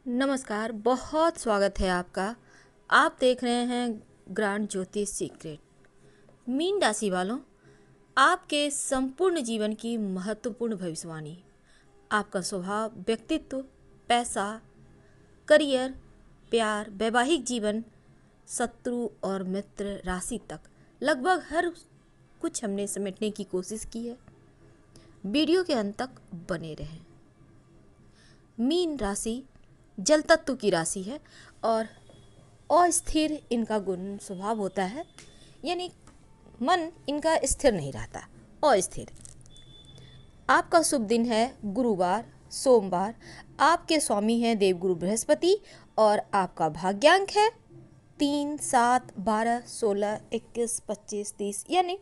नमस्कार, बहुत स्वागत है आपका। आप देख रहे हैं ग्रांड ज्योतिष सीक्रेट। मीन राशि वालों, आपके संपूर्ण जीवन की महत्वपूर्ण भविष्यवाणी, आपका स्वभाव, व्यक्तित्व, पैसा, करियर, प्यार, वैवाहिक जीवन, शत्रु और मित्र राशि तक लगभग हर कुछ हमने समेटने की कोशिश की है। वीडियो के अंत तक बने रहें। मीन राशि जल तत्व की राशि है और अस्थिर इनका गुण स्वभाव होता है, यानी मन इनका स्थिर नहीं रहता, अस्थिर। आपका शुभ दिन है गुरुवार, सोमवार। आपके स्वामी हैं देवगुरु बृहस्पति और आपका भाग्यांक है 3, 7, 12, 16, 21, 25, 30। यानी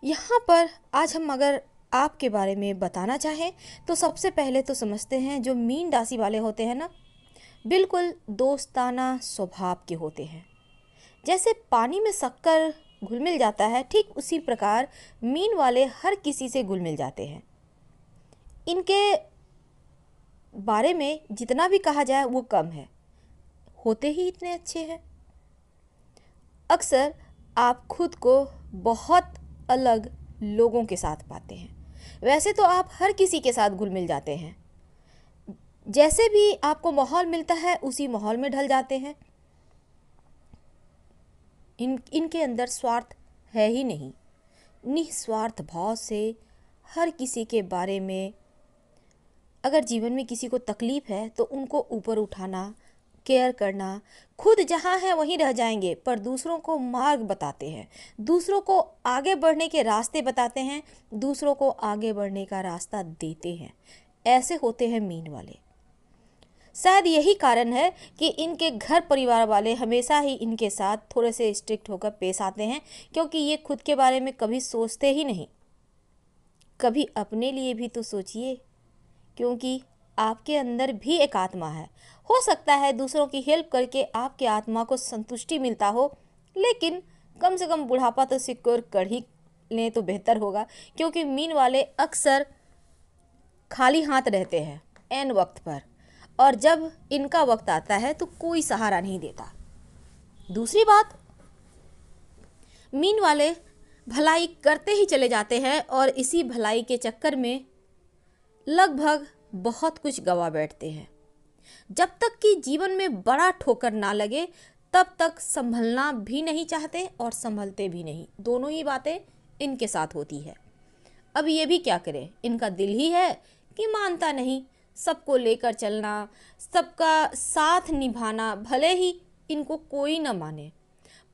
यहाँ पर आज हम अगर आपके बारे में बताना चाहें तो सबसे पहले तो समझते हैं, जो मीन राशि वाले होते हैं ना, बिल्कुल दोस्ताना स्वभाव के होते हैं। जैसे पानी में शक्कर घुल मिल जाता है, ठीक उसी प्रकार मीन वाले हर किसी से घुल मिल जाते हैं। इनके बारे में जितना भी कहा जाए वो कम है, होते ही इतने अच्छे हैं। अक्सर आप खुद को बहुत अलग लोगों के साथ पाते हैं। वैसे तो आप हर किसी के साथ घुल मिल जाते हैं, जैसे भी आपको माहौल मिलता है उसी माहौल में ढल जाते हैं। इनके अंदर स्वार्थ है ही नहीं। निस्वार्थ भाव से हर किसी के बारे में, अगर जीवन में किसी को तकलीफ है तो उनको ऊपर उठाना, केयर करना। खुद जहाँ है वहीं रह जाएंगे, पर दूसरों को मार्ग बताते हैं, दूसरों को आगे बढ़ने के रास्ते बताते हैं, दूसरों को आगे बढ़ने का रास्ता देते हैं। ऐसे होते हैं मीन वाले। शायद यही कारण है कि इनके घर परिवार वाले हमेशा ही इनके साथ थोड़े से स्ट्रिक्ट होकर पेश आते हैं, क्योंकि ये खुद के बारे में कभी सोचते ही नहीं। कभी अपने लिए भी तो सोचिए, क्योंकि आपके अंदर भी एक आत्मा है। हो सकता है दूसरों की हेल्प करके आपके आत्मा को संतुष्टि मिलता हो, लेकिन कम से कम बुढ़ापा तो सिक्योर कर ही लें तो बेहतर होगा, क्योंकि मीन वाले अक्सर खाली हाथ रहते हैं एन वक्त पर, और जब इनका वक्त आता है तो कोई सहारा नहीं देता। दूसरी बात, मीन वाले भलाई करते ही चले जाते हैं और इसी भलाई के चक्कर में लगभग बहुत कुछ गवा बैठते हैं। जब तक कि जीवन में बड़ा ठोकर ना लगे तब तक संभलना भी नहीं चाहते और संभलते भी नहीं। दोनों ही बातें इनके साथ होती है। अब ये भी क्या करें, इनका दिल ही है कि मानता नहीं। सबको लेकर चलना, सबका साथ निभाना, भले ही इनको कोई न माने,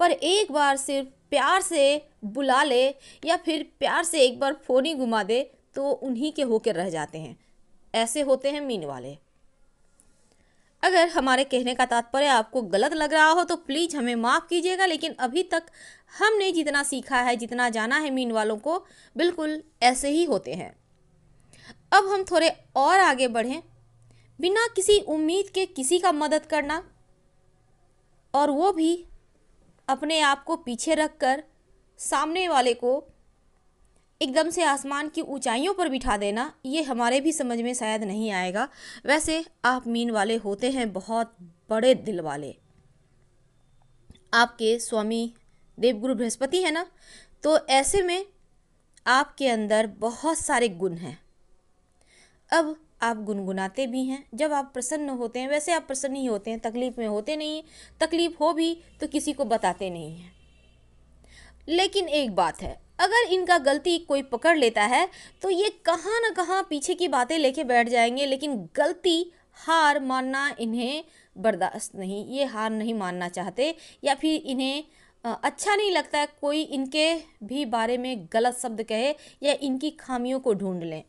पर एक बार सिर्फ प्यार से बुला ले या फिर प्यार से एक बार फोन ही घुमा दे तो उन्हीं के होकर रह जाते हैं। ऐसे होते हैं मीन वाले। अगर हमारे कहने का तात्पर्य आपको गलत लग रहा हो तो प्लीज़ हमें माफ़ कीजिएगा, लेकिन अभी तक हमने जितना सीखा है, जितना जाना है मीन वालों को, बिल्कुल ऐसे ही होते हैं। अब हम थोड़े और आगे बढ़ें। बिना किसी उम्मीद के किसी का मदद करना, और वो भी अपने आप को पीछे रखकर सामने वाले को एकदम से आसमान की ऊंचाइयों पर बिठा देना, ये हमारे भी समझ में शायद नहीं आएगा। वैसे आप मीन वाले होते हैं बहुत बड़े दिल वाले। आपके स्वामी देवगुरु बृहस्पति है ना, तो ऐसे में आपके अंदर बहुत सारे गुण हैं। अब आप गुनगुनाते भी हैं जब आप प्रसन्न होते हैं। वैसे आप प्रसन्न ही होते हैं, तकलीफ में होते नहीं हैं। तकलीफ हो भी तो किसी को बताते नहीं हैं। लेकिन एक बात है, अगर इनका गलती कोई पकड़ लेता है तो ये कहाँ ना कहाँ पीछे की बातें लेके बैठ जाएंगे, लेकिन गलती, हार मानना इन्हें बर्दाश्त नहीं। ये हार नहीं मानना चाहते, या फिर इन्हें अच्छा नहीं लगता है कोई इनके भी बारे में गलत शब्द कहे या इनकी खामियों को ढूंढ लें।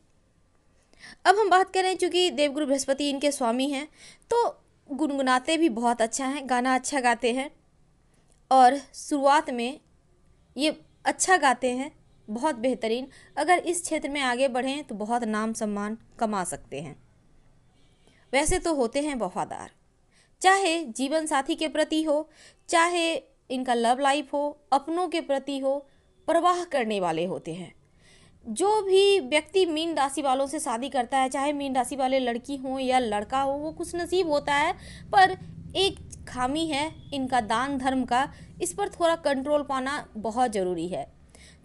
अब हम बात करें, चूँकि देवगुरु बृहस्पति इनके स्वामी हैं, तो गुनगुनाते भी बहुत अच्छा हैं, गाना अच्छा गाते हैं, और शुरुआत में ये अच्छा गाते हैं, बहुत बेहतरीन। अगर इस क्षेत्र में आगे बढ़ें तो बहुत नाम सम्मान कमा सकते हैं। वैसे तो होते हैं वफादार, चाहे जीवन साथी के प्रति हो, चाहे इनका लव लाइफ हो, अपनों के प्रति हो, परवाह करने वाले होते हैं। जो भी व्यक्ति मीन राशि वालों से शादी करता है, चाहे मीन राशि वाले लड़की हों या लड़का हो, वो खुश नसीब होता है। पर एक खामी है इनका दान धर्म का, इस पर थोड़ा कंट्रोल पाना बहुत ज़रूरी है।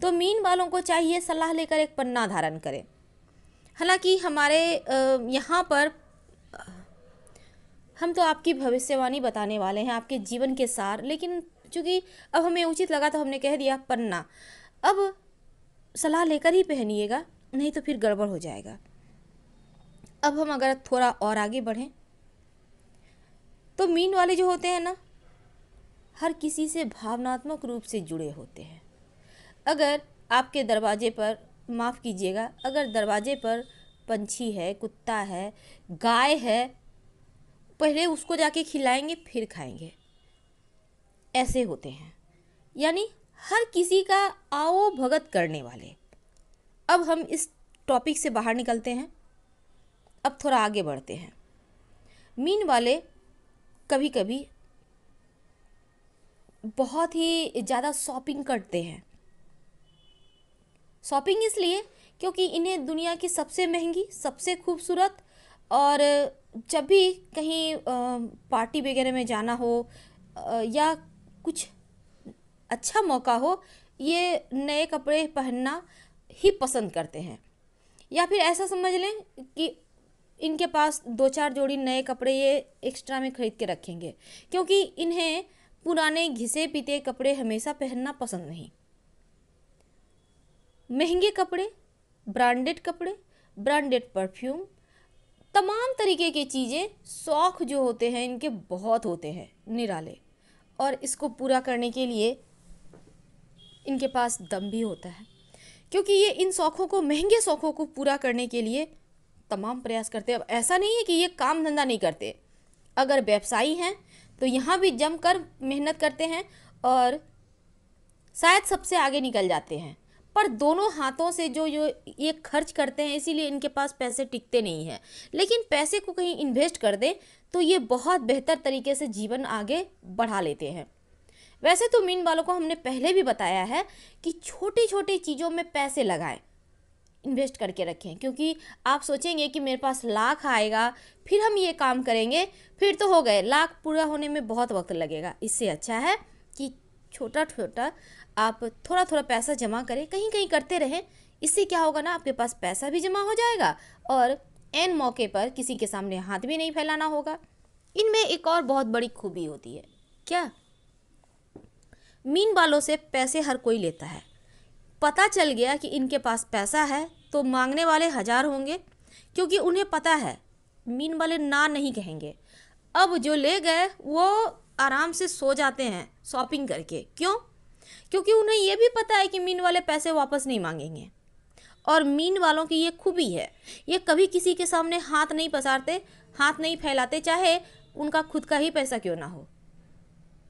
तो मीन वालों को चाहिए सलाह लेकर एक पन्ना धारण करें। हालांकि हमारे यहाँ पर हम तो आपकी भविष्यवाणी बताने वाले हैं, आपके जीवन के सार, लेकिन चूँकि अब हमें उचित लगा तो हमने कह दिया पन्ना। अब सलाह लेकर ही पहनिएगा, नहीं तो फिर गड़बड़ हो जाएगा। अब हम अगर थोड़ा और आगे बढ़ें तो मीन वाले जो होते हैं ना, हर किसी से भावनात्मक रूप से जुड़े होते हैं। अगर आपके दरवाजे पर, माफ़ कीजिएगा, अगर दरवाजे पर पंछी है, कुत्ता है, गाय है, पहले उसको जाके खिलाएंगे फिर खाएंगे, ऐसे होते हैं। यानी हर किसी का आओ भगत करने वाले। अब हम इस टॉपिक से बाहर निकलते हैं, अब थोड़ा आगे बढ़ते हैं। मीन वाले कभी कभी बहुत ही ज़्यादा शॉपिंग करते हैं। शॉपिंग इसलिए क्योंकि इन्हें दुनिया की सबसे महंगी, सबसे खूबसूरत, और जब भी कहीं पार्टी वगैरह में जाना हो या कुछ अच्छा मौका हो, ये नए कपड़े पहनना ही पसंद करते हैं। या फिर ऐसा समझ लें कि इनके पास 2-4 जोड़ी नए कपड़े ये एक्स्ट्रा में खरीद के रखेंगे, क्योंकि इन्हें पुराने घिसे पीते कपड़े हमेशा पहनना पसंद नहीं। महंगे कपड़े, ब्रांडेड कपड़े, ब्रांडेड परफ्यूम, तमाम तरीके की चीज़ें, शौक़ जो होते हैं इनके बहुत होते हैं निराले, और इसको पूरा करने के लिए इनके पास दम भी होता है, क्योंकि ये इन शौक़ों को, महंगे शौक़ों को पूरा करने के लिए तमाम प्रयास करते हैं। अब ऐसा नहीं है कि ये काम धंधा नहीं करते, अगर व्यवसायी हैं तो यहाँ भी जमकर मेहनत करते हैं और शायद सबसे आगे निकल जाते हैं। पर दोनों हाथों से जो ये खर्च करते हैं, इसीलिए इनके पास पैसे टिकते नहीं हैं। लेकिन पैसे को कहीं इन्वेस्ट कर दें तो ये बहुत बेहतर तरीके से जीवन आगे बढ़ा लेते हैं। वैसे तो मीन वालों को हमने पहले भी बताया है कि छोटी छोटी चीज़ों में पैसे लगाएं, इन्वेस्ट करके रखें, क्योंकि आप सोचेंगे कि मेरे पास लाख आएगा फिर हम ये काम करेंगे, फिर तो हो गए, लाख पूरा होने में बहुत वक्त लगेगा। इससे अच्छा है कि छोटा छोटा आप थोड़ा थोड़ा पैसा जमा करें, कहीं कहीं करते रहें। इससे क्या होगा ना, आपके पास पैसा भी जमा हो जाएगा और ऐन मौके पर किसी के सामने हाथ भी नहीं फैलाना होगा। इनमें एक और बहुत बड़ी खूबी होती है। क्या? मीन वालों से पैसे हर कोई लेता है। पता चल गया कि इनके पास पैसा है तो मांगने वाले 1000 होंगे, क्योंकि उन्हें पता है मीन वाले ना नहीं कहेंगे। अब जो ले गए वो आराम से सो जाते हैं शॉपिंग करके। क्यों? क्योंकि उन्हें ये भी पता है कि मीन वाले पैसे वापस नहीं मांगेंगे। और मीन वालों की ये खूबी है, ये कभी किसी के सामने हाथ नहीं पसारते, हाथ नहीं फैलाते, चाहे उनका खुद का ही पैसा क्यों ना हो।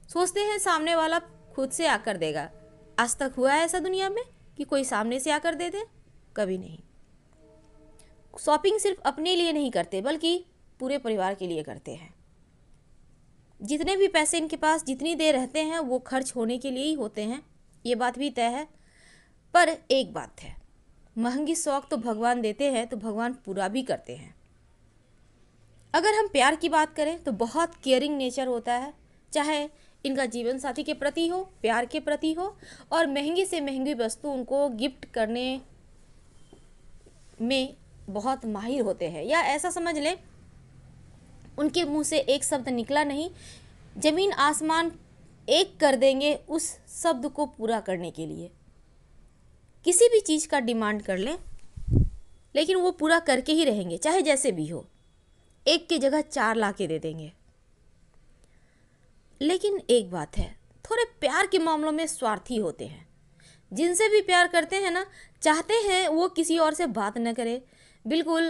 सोचते हैं सामने वाला खुद से आकर देगा। आज तक हुआ है ऐसा दुनिया में कि कोई सामने से आकर दे दे? कभी नहीं। शॉपिंग सिर्फ अपने लिए नहीं करते, बल्कि पूरे परिवार के लिए करते हैं। जितने भी पैसे इनके पास जितनी देर रहते हैं वो खर्च होने के लिए ही होते हैं, ये बात भी तय है। पर एक बात है, महंगी शौक तो भगवान देते हैं तो भगवान पूरा भी करते हैं। अगर हम प्यार की बात करें तो बहुत केयरिंग नेचर होता है, चाहे इनका जीवन साथी के प्रति हो, प्यार के प्रति हो, और महंगी से महंगी वस्तु उनको गिफ्ट करने में बहुत माहिर होते हैं। या ऐसा समझ लें, उनके मुंह से एक शब्द निकला नहीं, जमीन आसमान एक कर देंगे उस शब्द को पूरा करने के लिए। किसी भी चीज़ का डिमांड कर लें, लेकिन वो पूरा करके ही रहेंगे, चाहे जैसे भी हो। एक की जगह 4 ला के दे देंगे। लेकिन एक बात है, थोड़े प्यार के मामलों में स्वार्थी होते हैं। जिनसे भी प्यार करते हैं ना, चाहते हैं वो किसी और से बात न करे, बिल्कुल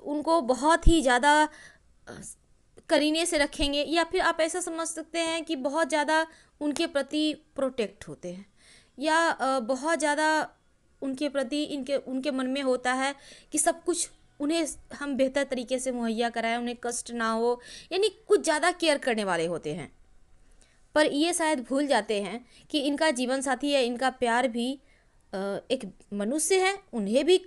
उनको बहुत ही ज़्यादा करीने से रखेंगे। या फिर आप ऐसा समझ सकते हैं कि बहुत ज़्यादा उनके प्रति प्रोटेक्ट होते हैं, या बहुत ज़्यादा उनके प्रति उनके मन में होता है कि सब कुछ उन्हें हम बेहतर तरीके से मुहैया कराएं, उन्हें कष्ट ना हो, यानी कुछ ज़्यादा केयर करने वाले होते हैं। पर ये शायद भूल जाते हैं कि इनका जीवन साथी या इनका प्यार भी एक मनुष्य हैं, उन्हें भी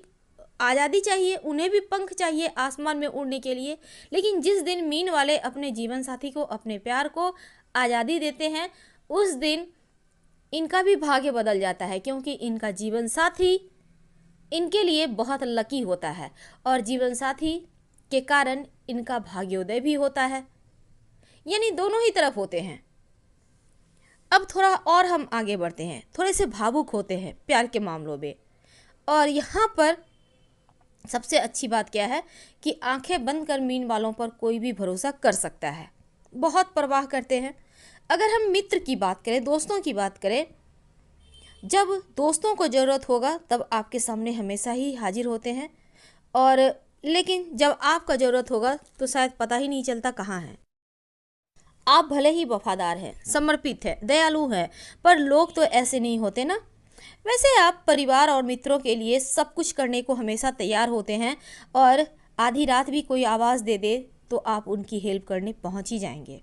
आज़ादी चाहिए, उन्हें भी पंख चाहिए आसमान में उड़ने के लिए। लेकिन जिस दिन मीन वाले अपने जीवन साथी को, अपने प्यार को आज़ादी देते हैं, उस दिन इनका भी भाग्य बदल जाता है, क्योंकि इनका जीवन साथी इनके लिए बहुत लकी होता है और जीवन साथी के कारण इनका भाग्योदय भी होता है। यानी दोनों ही तरफ होते हैं। अब थोड़ा और हम आगे बढ़ते हैं, थोड़े से भावुक होते हैं प्यार के मामलों में। और यहाँ पर सबसे अच्छी बात क्या है कि आंखें बंद कर मीन वालों पर कोई भी भरोसा कर सकता है, बहुत परवाह करते हैं। अगर हम मित्र की बात करें, दोस्तों की बात करें, जब दोस्तों को ज़रूरत होगा तब आपके सामने हमेशा ही हाजिर होते हैं, और लेकिन जब आपका ज़रूरत होगा तो शायद पता ही नहीं चलता कहाँ है। आप भले ही वफादार हैं, समर्पित हैं, दयालु हैं, पर लोग तो ऐसे नहीं होते ना। वैसे आप परिवार और मित्रों के लिए सब कुछ करने को हमेशा तैयार होते हैं, और आधी रात भी कोई आवाज़ दे दे तो आप उनकी हेल्प करने पहुंच ही जाएंगे।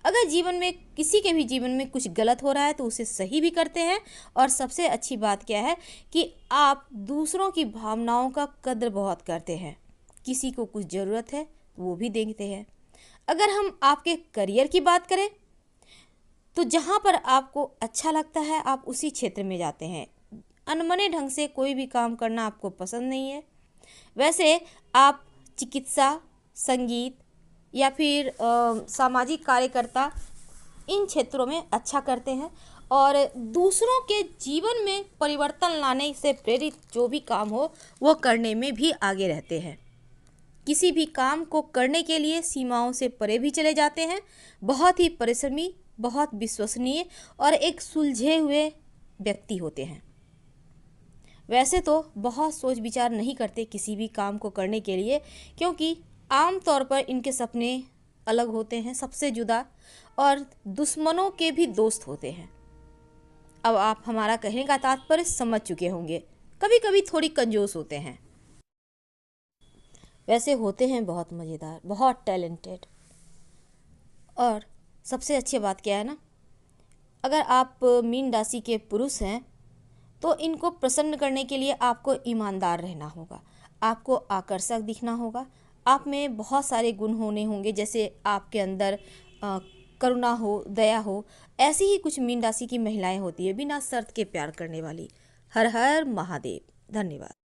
अगर जीवन में किसी के भी जीवन में कुछ गलत हो रहा है तो उसे सही भी करते हैं। और सबसे अच्छी बात क्या है कि आप दूसरों की भावनाओं का कद्र बहुत करते हैं। किसी को कुछ ज़रूरत है वो भी देखते हैं। अगर हम आपके करियर की बात करें तो जहाँ पर आपको अच्छा लगता है आप उसी क्षेत्र में जाते हैं। अनमने ढंग से कोई भी काम करना आपको पसंद नहीं है। वैसे आप चिकित्सा, संगीत या फिर सामाजिक कार्यकर्ता, इन क्षेत्रों में अच्छा करते हैं, और दूसरों के जीवन में परिवर्तन लाने से प्रेरित जो भी काम हो वो करने में भी आगे रहते हैं। किसी भी काम को करने के लिए सीमाओं से परे भी चले जाते हैं। बहुत ही परिश्रमी, बहुत विश्वसनीय और एक सुलझे हुए व्यक्ति होते हैं। वैसे तो बहुत सोच विचार नहीं करते किसी भी काम को करने के लिए, क्योंकि आम तौर पर इनके सपने अलग होते हैं, सबसे जुदा, और दुश्मनों के भी दोस्त होते हैं। अब आप हमारा कहने का तात्पर्य समझ चुके होंगे। कभी कभी थोड़ी कंजूस होते हैं, वैसे होते हैं बहुत मज़ेदार, बहुत टैलेंटेड। और सबसे अच्छी बात क्या है ना, अगर आप मीन राशि के पुरुष हैं तो इनको प्रसन्न करने के लिए आपको ईमानदार रहना होगा, आपको आकर्षक दिखना होगा, आप में बहुत सारे गुण होने होंगे, जैसे आपके अंदर करुणा हो, दया हो। ऐसी ही कुछ मीन राशि की महिलाएं होती है बिना शर्त के प्यार करने वाली। हर हर महादेव। धन्यवाद।